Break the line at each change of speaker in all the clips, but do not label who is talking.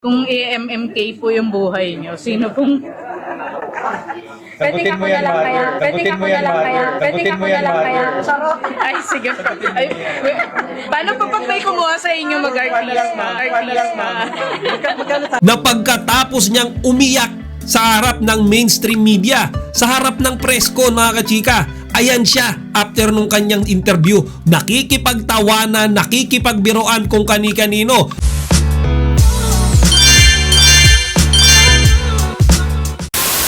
Kung AMMK po yung buhay nyo, sino pong...
Pwede ako na lang kaya. Pwede ako na lang kaya. Pwede ako na lang kaya. Charot.
Ay, sige. Ay, paano po pag may kumuha sa inyo mag-artista?
Na pagkatapos niyang umiyak sa harap ng mainstream media, sa harap ng press con, mga kachika, ayan siya after nung kanyang interview, nakikipagtawanan, nakikipagbiroan kung kani-kanino.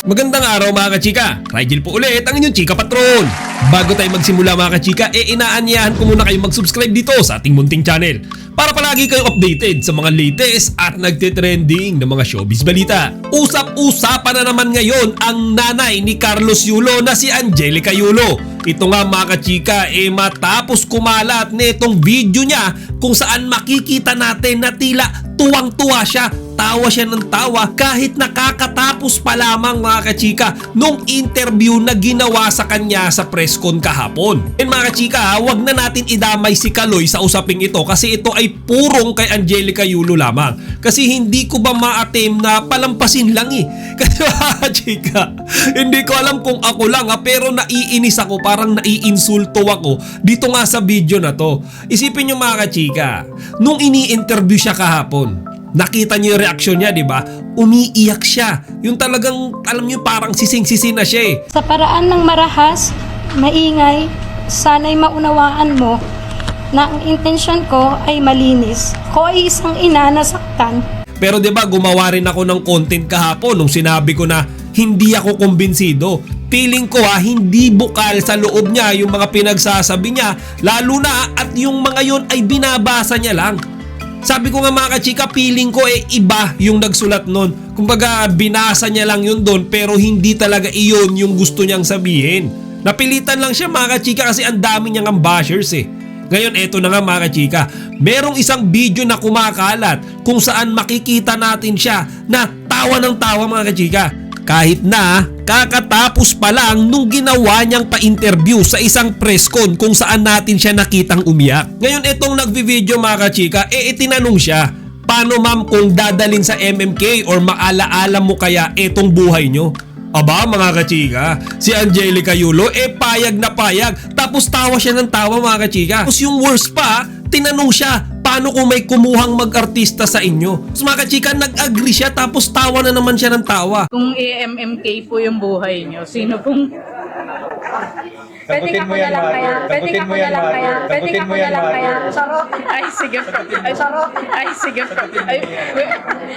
Magandang araw mga kachika, Rigel po ulit ang inyong chika patron. Bago tayo magsimula mga kachika, inaanyayahan ko muna kayong mag-subscribe dito sa ating munting channel para palagi kayong updated sa mga latest at nagtitrending na mga showbiz balita. Usap-usapan na naman ngayon ang nanay ni Carlos Yulo na si Angelica Yulo. Ito nga mga kachika, matapos kumalat nitong video niya kung saan makikita natin na tila tuwang-tuwa siya, tawa siya ng tawa kahit nakakatapos pa lamang mga kachika nung interview na ginawa sa kanya sa press con kahapon. And mga kachika, wag na natin idamay si Kaloy sa usaping ito kasi ito ay purong kay Angelica Yulo lamang. Kasi hindi ko ba ma-attempt na palampasin lang Kasi mga kachika, hindi ko alam kung ako lang pero naiinis ako, parang naiinsulto ako dito nga sa video na to. Isipin nyo mga kachika, nung ini-interview siya kahapon, nakita niyo yung reaksyon niya, di ba? Umiiyak siya. Yung talagang, alam niyo, parang sising-sisi na siya
Sa paraan ng marahas, maingay, sana'y maunawaan mo na ang intensyon ko ay malinis. Ko ay isang ina na saktan.
Pero 'di ba, gumawa rin ako ng content kahapon nung sinabi ko na hindi ako kumbinsido. Feeling ko hindi bukal sa loob niya yung mga pinagsasabi niya, lalo na at yung mga yon ay binabasa niya lang. Sabi ko nga mga kachika, feeling ko iba yung nagsulat nun. Kumbaga binasa niya lang yun doon pero hindi talaga iyon yung gusto niyang sabihin. Napilitan lang siya mga kachika kasi ang dami niyang ang bashers Ngayon eto na nga mga kachika, merong isang video na kumakalat kung saan makikita natin siya na tawa ng tawa mga kachika. Kahit na kakatapos pa lang nung ginawa niyang pa-interview sa isang press con kung saan natin siya nakitang umiyak. Ngayon etong nagvi-video mga kachika, itinanong siya, paano ma'am kung dadalin sa MMK or maalaala mo kaya etong buhay nyo? Aba mga kachika, si Angelica Yulo payag na payag, tapos tawa siya ng tawa mga kachika. Tapos yung worst pa, tinanong siya, paano kung may kumuhang mag-artista sa inyo? So mga kachika, nag-agree siya tapos tawa na naman siya ng tawa.
Kung AMMK po yung buhay nyo, sino pong...
Pwede ako na lang kaya. Pwede ako na lang kaya. Pwede ako na lang kaya. Charot.
Ay, sige. Ay,
Charot.
Ay, sige. Ay,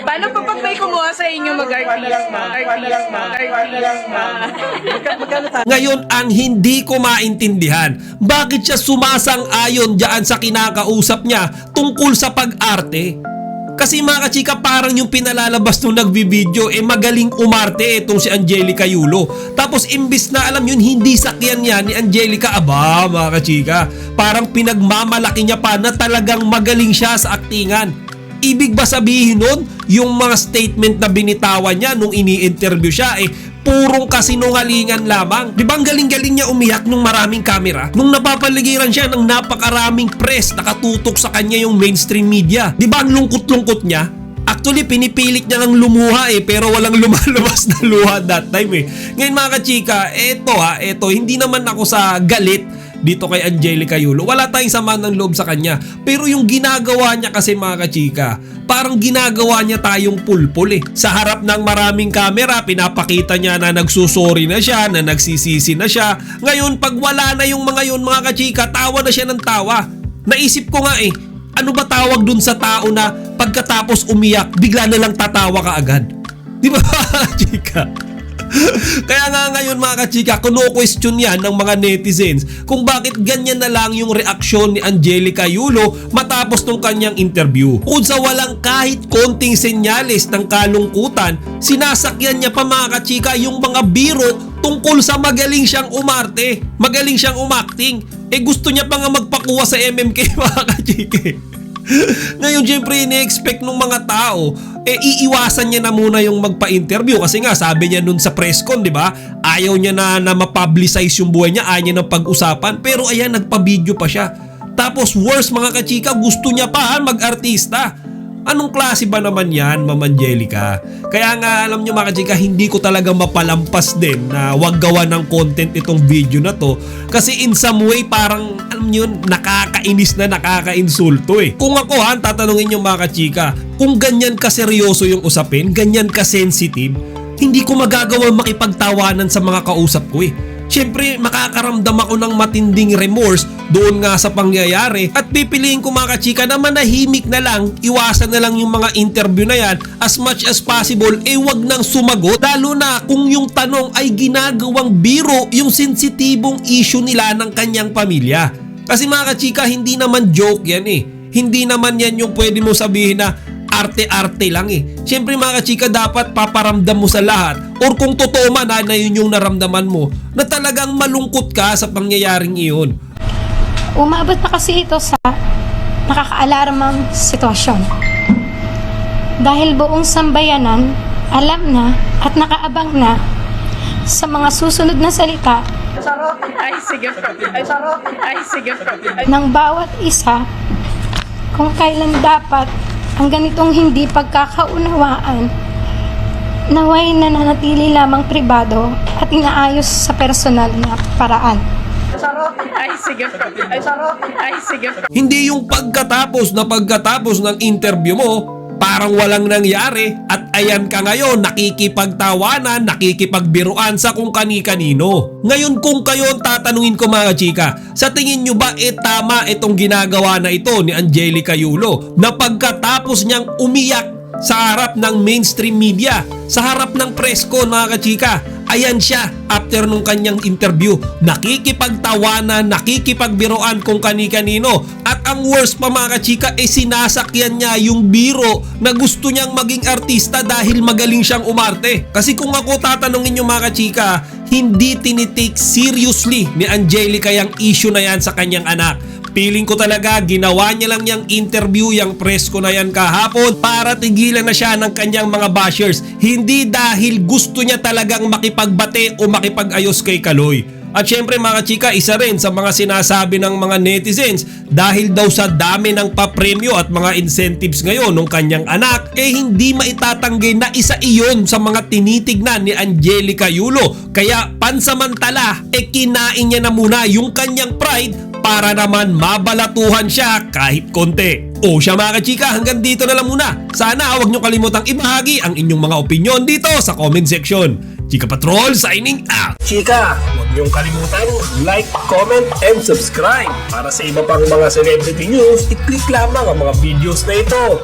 paano po pag may kumuha sa inyo mag-artista?
Ngayon ang hindi ko maintindihan, bakit siya sumasang-ayon dyan sa kinakausap niya tungkol sa pag-arte? Kasi mga kachika, parang yung pinalalabas nung nagbibideo magaling umarte itong si Angelica Yulo. Tapos imbis na alam yun, hindi sakyan niya ni Angelica, aba mga kachika, parang pinagmamalaki niya pa na talagang magaling siya sa aktingan. Ibig ba sabihin nun, yung mga statement na binitawan niya nung ini-interview siya purong kasinungalingan lamang? Di ba ang galing-galing niya umiyak nung maraming kamera? Nung napapaligiran siya ng napakaraming press, nakatutok sa kanya yung mainstream media. Di ba ang lungkot-lungkot niya? Actually, pinipilit niya lang lumuha pero walang lumalabas na luha that time Ngayon mga kachika, eto, hindi naman ako sa galit dito kay Angelica Yulo. Wala tayong sama ng loob sa kanya. Pero yung ginagawa niya kasi mga kachika, parang ginagawa niya tayong pulpul Sa harap ng maraming kamera, pinapakita niya na nagsusori na siya, na nagsisisi na siya. Ngayon, pag wala na yung mga yun mga kachika, tawa na siya ng tawa. Naisip ko nga ano ba tawag dun sa tao na pagkatapos umiyak, bigla na lang tatawa ka agad? Di ba kachika? Kaya nga ngayon mga kachika, kuno-question yan ng mga netizens kung bakit ganyan na lang yung reaksyon ni Angelica Yulo matapos ng kanyang interview. Kung sa walang kahit konting senyales ng kalungkutan, sinasakyan niya pa mga kachika yung mga biro tungkol sa magaling siyang umarte, magaling siyang umakting. Gusto niya pa nga magpakuha sa MMK mga kachika. Ngayon syempre ini-expect ng mga tao iiwasan niya na muna yung magpa-interview kasi nga sabi niya nun sa press con, di ba? Ayaw niya na ma-publicize yung buhay niya, ayaw niya ng pag-usapan, pero ayan, nagpa-video pa siya. Tapos worse mga kachika, gusto niya pa mag-artista. Anong klase ba naman yan, Ma'am Angelica? Kaya nga alam nyo mga kachika, hindi ko talaga mapalampas din na wag gawa ng content itong video na to. Kasi in some way parang alam nyo yun, nakakainis na nakakainsulto eh. Kung ako tatanungin nyo mga kachika, kung ganyan kaseryoso yung usapin, ganyan ka-sensitive, hindi ko magagawa makipagtawanan sa mga kausap ko eh. Siyempre makakaramdam ako ng matinding remorse doon nga sa pangyayari at pipiliin ko mga kachika na manahimik na lang, iwasan na lang yung mga interview na yan as much as possible, wag nang sumagot, lalo na kung yung tanong ay ginagawang biro yung sensitibong issue nila ng kanyang pamilya. Kasi mga kachika, hindi naman joke yan eh. Hindi naman yan yung pwede mo sabihin na arte-arte lang eh. Siyempre mga kachika, dapat paparamdam mo sa lahat or kung totoo man na yun yung naramdaman mo na talagang malungkot ka sa pangyayaring iyon.
Umabot na kasi ito sa nakakaalarmang sitwasyon. Dahil buong sambayanan alam na at nakaabang na sa mga susunod na salita
Ay, sige po. Ay, sige po.
ng bawat isa kung kailan dapat ang ganitong hindi pagkakaunawaan naway nananatili lamang pribado at inaayos sa personal na paraan.
Ay, sige po. Ay, sige po.
Hindi yung pagkatapos ng interview mo, parang walang nangyari at ayan ka ngayon nakikipagtawanan, nakikipagbiruan sa kung kani-kanino. Ngayon kung kayo ang tatanungin ko mga chika, sa tingin nyo ba tama itong ginagawa na ito ni Angelica Yulo na pagkatapos niyang umiyak sa harap ng mainstream media, sa harap ng press con mga kachika, ayan siya after nung kanyang interview, nakikipagtawanan, nakikipagbiroan kung kani-kanino at ang worst pa mga kachika sinasakyan niya yung biro na gusto niyang maging artista dahil magaling siyang umarte. Kasi kung ako tatanungin niyo mga kachika, hindi tinitake seriously ni Angelica yung issue na yan sa kanyang anak. Feeling ko talaga ginawa niya lang yung interview, yung press ko na yan kahapon para tigilan na siya ng kanyang mga bashers. Hindi dahil gusto niya talagang makipagbate o makipag-ayos kay Kaloy. At syempre mga chika, isa rin sa mga sinasabi ng mga netizens dahil daw sa dami ng papremyo at mga incentives ngayon ng kanyang anak, hindi maitatanggi na isa iyon sa mga tinitignan ni Angelica Yulo. Kaya pansamantala, kinain niya na muna yung kanyang pride para naman mabalatuhan siya kahit konti. O siya mga kachika, hanggang dito na lang muna. Sana huwag nyo kalimutang ibahagi ang inyong mga opinion dito sa comment section. Chika Patrol signing out. Chika, huwag niyong kalimutan like, comment, and subscribe. Para sa iba pang mga celebrity news, i-click lamang ang mga videos na ito.